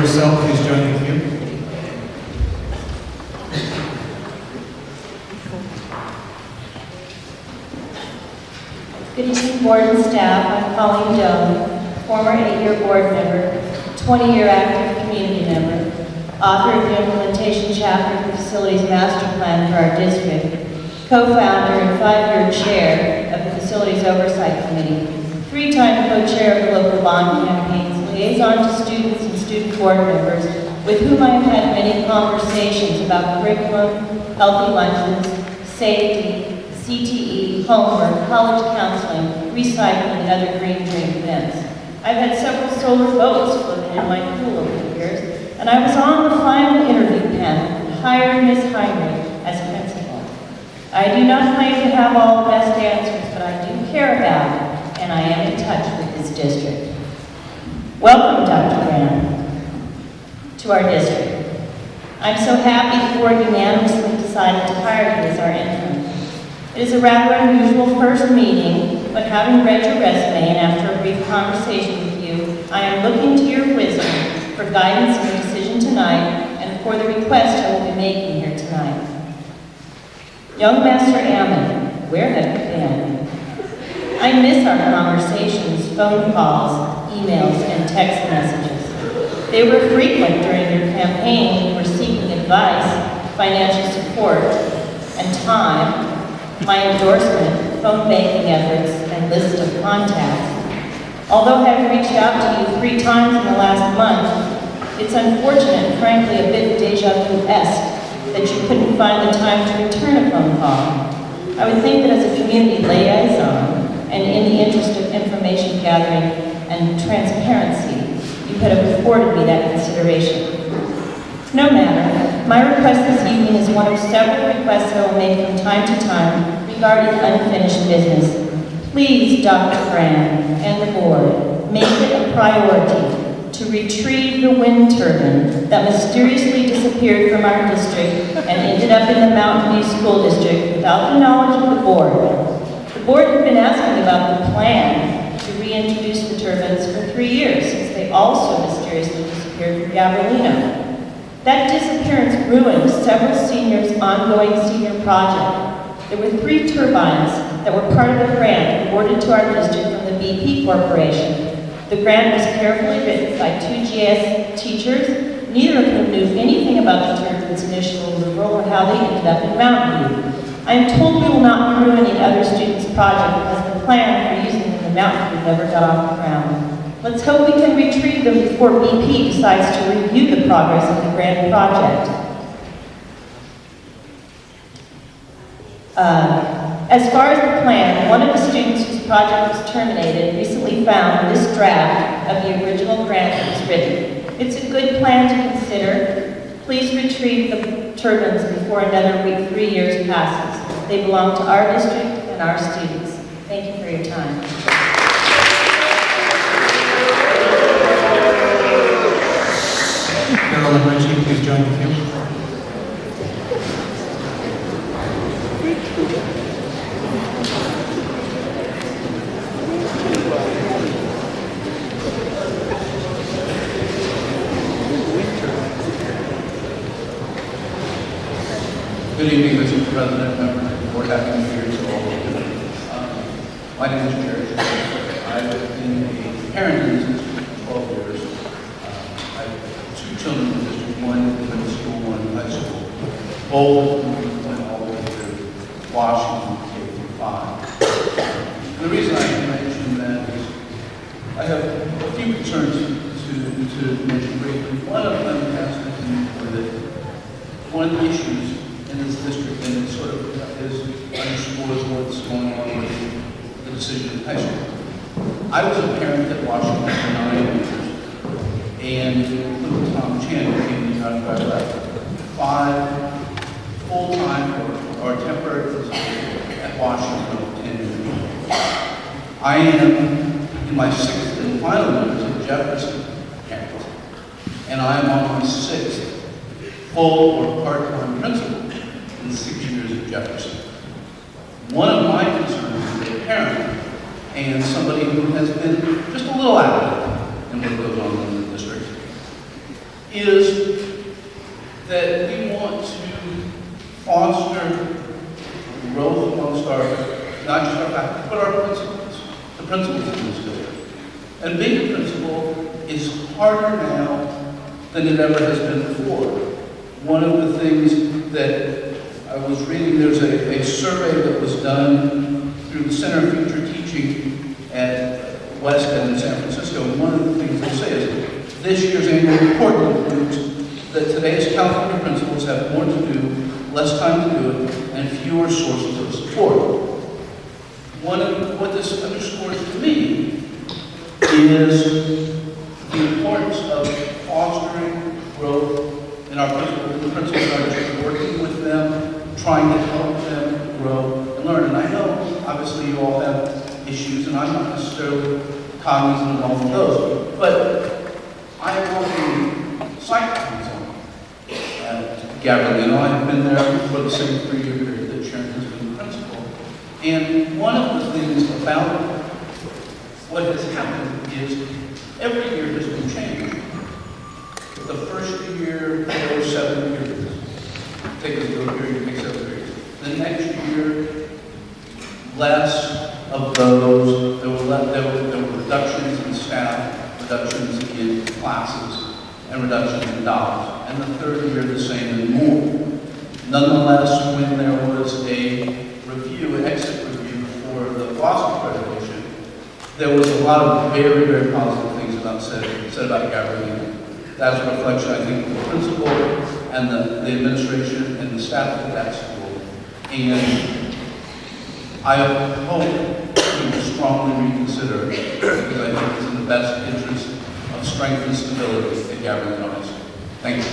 herself, please join the queue. Good evening, board and staff. I'm Collen Doan, former 8-year board member, 20-year active community member, author of the implementation chapter of the facilities master plan for our district, co-founder and 5-year chair of the facilities oversight committee, 3-time co-chair of the local bond campaigns, liaison to students and student board members, with whom I have had many conversations about curriculum, healthy lunches, safety, CTE, homework, college counseling, recycling, and other green dream events. I've had several solar boats floating in my pool over the years, and I was on the final interview panel and hired Ms. Heinrich as principal. I do not claim to have all the best answers, but I do care about it, and I am in touch with this district. Welcome, Dr. Graham, to our district. I'm so happy the board unanimously decided to hire you as our interim. It is a rather unusual first meeting, but having read your resume and after a brief conversation with you, I am looking to your wisdom for guidance in your decision tonight and for the request I will be making here tonight. Young Master Ammon, where have you been? I miss our conversations, phone calls, emails, and text messages. They were frequent during your campaign when you were seeking advice, financial support, and time, my endorsement, phone banking efforts, and list of contacts. Although I have reached out to you 3 times in the last month, it's unfortunate and frankly a bit deja vu-esque that you couldn't find the time to return a phone call. I would think that as a community liaison, and in the interest of information gathering and transparency, you could have afforded me that consideration. No matter, my request this evening is one of several requests I will make from time to time regarding unfinished business. Please, Dr. Graham and the board, make it a priority to retrieve the wind turbine that mysteriously disappeared from our district and ended up in the Mountain View School District without the knowledge of the board. The board has been asking about the plan to reintroduce the turbines for 3 years since they also mysteriously disappeared from Gabriel. That disappearance ruined several seniors' ongoing senior project. There were 3 turbines that were part of the grant awarded to our district from the BP Corporation. The grant was carefully written by 2 GS teachers, neither of whom knew anything about the turbines' initial removal or how they ended up in Mountain View. I am told we will not be ruining other students' project because the plan for using them in Mountain View never got off the ground. Let's hope we can retrieve them before BP decides to review the progress of the grant project. As far as the plan, one of the students whose project was terminated recently found this draft of the original grant that was written. It's a good plan to consider. Please retrieve the turbines before another 3 years passes. They belong to our district and our students. Thank you for your time. Collen Doan, please join the queue. Good evening, Mr. President, members of the board. Happy New Year to all of you. My name is Jerry. I've been a parent in this district for 12 years. I have 2 children in the district, one in middle school, one in high school. Both of them went all the way to Washington, K-5. And the reason I mention that is I have a few concerns to mention briefly. One of them has to do with one of the issues in this district, and it sort of underscores what's going on with the decision in high school. I was a parent at Washington for 9 years, and little Tom Chan came to me after I left. 5 full-time or temporary positions at Washington for 10 years. I am in my 6th and final years at Jefferson campus, and I am on my 6th full or part-time principal in 6 years at Jefferson. One of my concerns is a parent and somebody who has been just a little active in what goes on in the district. is that we want to foster growth amongst our, not just our faculty, but our principals, the principals in this district. And being a principal is harder now than it ever has been before. One of the things that I was reading, there's a survey that was done through the Center for Future Teaching at West End in San Francisco. And one of the things they say is this year's annual report concludes that today's California principals have more to do, less time to do it, and fewer sources of support. What this underscores to me is the importance of fostering growth in our principals, the principals in our district, working with them, trying to help them grow and learn. And I know, obviously, you all have issues, and I'm not necessarily cognizant of all of those, but I am working site council at Gabriel. I have been there for the same 3-year period that Sharron has been the principal. And one of the things about what has happened is every year has been changed. The first year, there were 7 periods. Take us to a period, take 7 periods. The next year, less of those. There were reductions in staff, reductions in classes, and reductions in dollars. And the third year, the same and more. Nonetheless, when there was a review, an exit review for the Boston accreditation, there was a lot of very, very positive things said about Gabriel. That's a reflection, I think, of the principal and the administration and the staff of that school. And I hope you will strongly reconsider it because I think it's in the best interest of strength and stability at Gabriel High School. Thank you.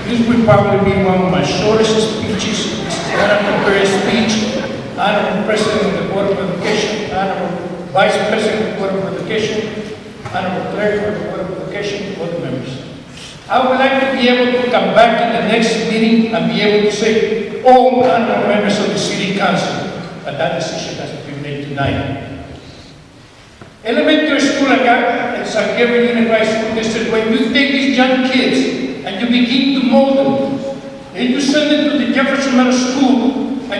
This will probably be one of my shortest speeches. This is not a prepared speech. Honorable President of the Board of Education, Honorable Vice President of the Board of Education, Honorable Clerk of the Board of Education, board members. I would like to be able to come back in the next meeting and be able to say, all honorable members of the City Council, but that decision has to be made tonight. Elementary school at San Gabriel Unified School District, when you take these young kids and you begin to mold them, then you send them to the Jefferson Middle School and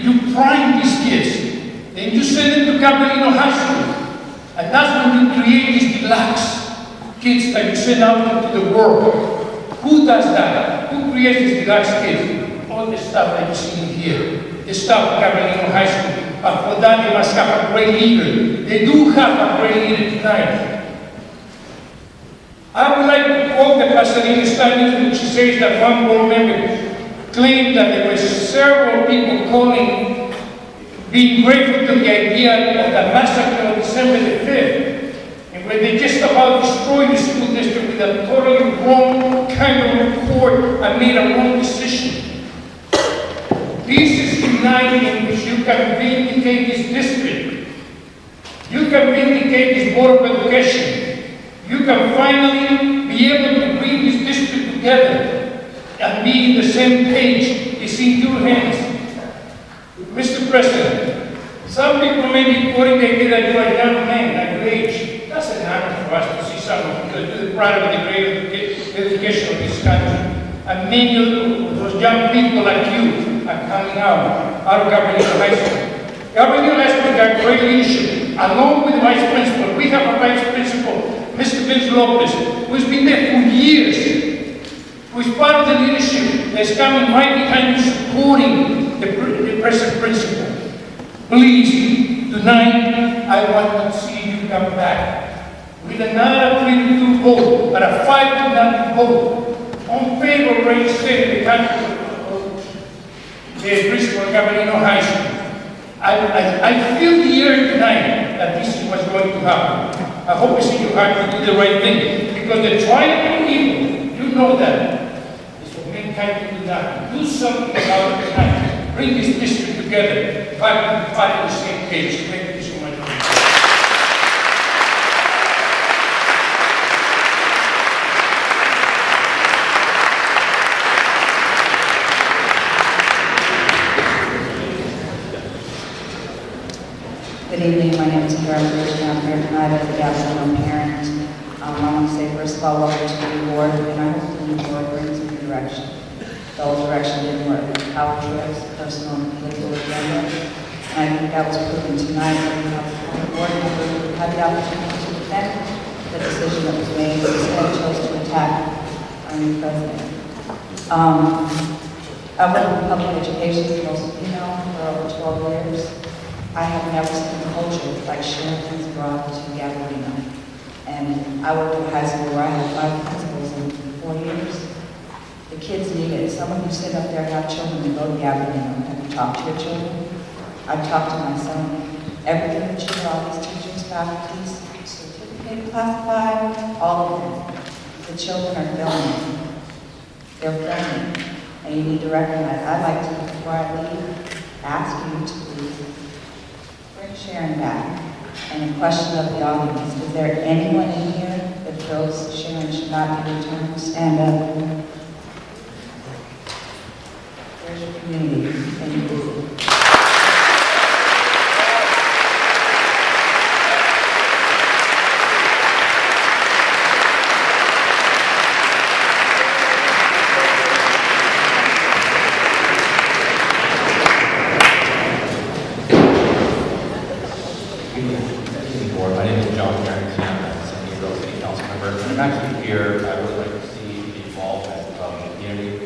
you prime these kids. Then you send them to Gabriel High School. And that's when you create these deluxe kids that you send out into the world. Who does that? Who creates these deluxe kids? All the stuff that you see here. The stuff of Gabriel High School. But for that, they must have a great leader. They do have a great leader tonight. I would like to quote the Pasadena studies, which says that one board member claimed that there were several people calling, being grateful to the idea of the massacre on December the 5th, and when they just about destroyed the school district with a totally wrong kind of report and made a wrong decision. This is the night in which you can vindicate this district. You can vindicate this Board of Education. You can finally be able to bring this district together and be in the same page. It's in your hands. Mr. President, some people may be quoting the idea that you are a young man at your age. That's an honor for us to see someone who is the pride of the great education of this country. And many of those young people like you are coming out of Gabriel High School. Gabriel High School got great leadership. Along with the vice principal, we have a vice principal, Mr. Vince Lopez, who's been there for years, who's part of the leadership that's coming right behind you supporting the present principal. Please, tonight, I want to see you come back with another 3-2 vote, but a 5-0 vote on favor of reinstating the country of the principal of Gabriel High School. I feel the air tonight that this is what's going to happen. I hope you see your heart to do the right thing. Because the triumph of evil, you know that, is for mankind to do that. Do something about it tonight. Bring this district together. Fight on the same page. Thank you so much. Good evening, my name is Sharron Heinrich, and I'm here tonight as a Gabriel parent. I want to say first of all, welcome to the new board, and I hope the new board brings a new direction. The old direction didn't work. Power trips, personal and political agenda. And I think that was proven tonight when we have a board member who had the opportunity to defend the decision that was made, but instead chose to attack our new president. I've worked in public education, as most of you know, for over 12 years. I have never seen a culture like Sharron has brought to Gabriel. And I worked in high school where I had 5 principals in 4 years. The kids need it. Some of you sit up there and have children and go to Gabriel. Have you talked to your children? I've talked to my son. Everything that you hear, all these teachers, faculties, certificate, classified, all of them. The children are filming. They're filming. And you need to recognize, I'd like to, before I leave, ask you to please bring Sharron back. And a question of the audience, is there anyone in here that feels Sharron should not be returned? Stand up. Where's your community? Thank you. My name is Gabriel, City Council member. I'm actually here. I would like to see the involvement from the community.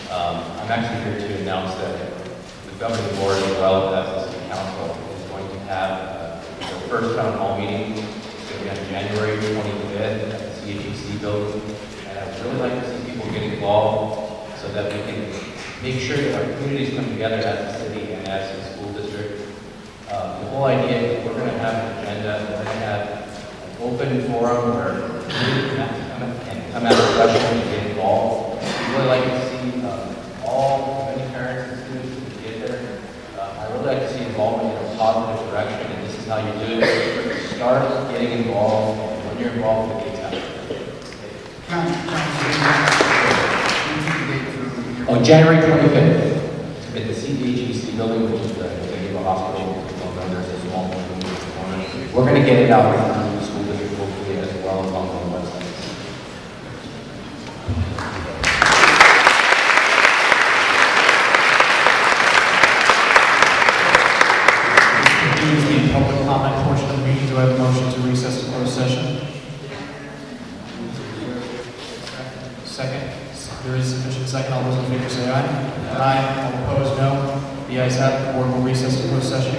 I'm actually here to announce that the governing board, as well as the City Council, is going to have their first town hall meeting. It's going to be on January 25th at the CHEC building. And I'd really like to see people get involved so that we can make sure that our communities come together as a city and as a school district. The whole idea is we're going to have an agenda, we're going to have an open forum where community can come out of questions and get involved. We'd really like to see all many parents and students get there. I really like to see involvement in a positive direction, and this is how you do it. Start getting involved, and when you're involved, it gets out. On January 25th, at the CHEC building, which is the Gabriel Hospital. We're going to get it out through the school district hopefully as well as on the website. This concludes the public comment portion of the meeting. Do I have a motion to recess to closed session? Second. There is sufficient second. All those in favor say aye. Aye. All opposed, no. The ayes have it. The board will recess to closed session.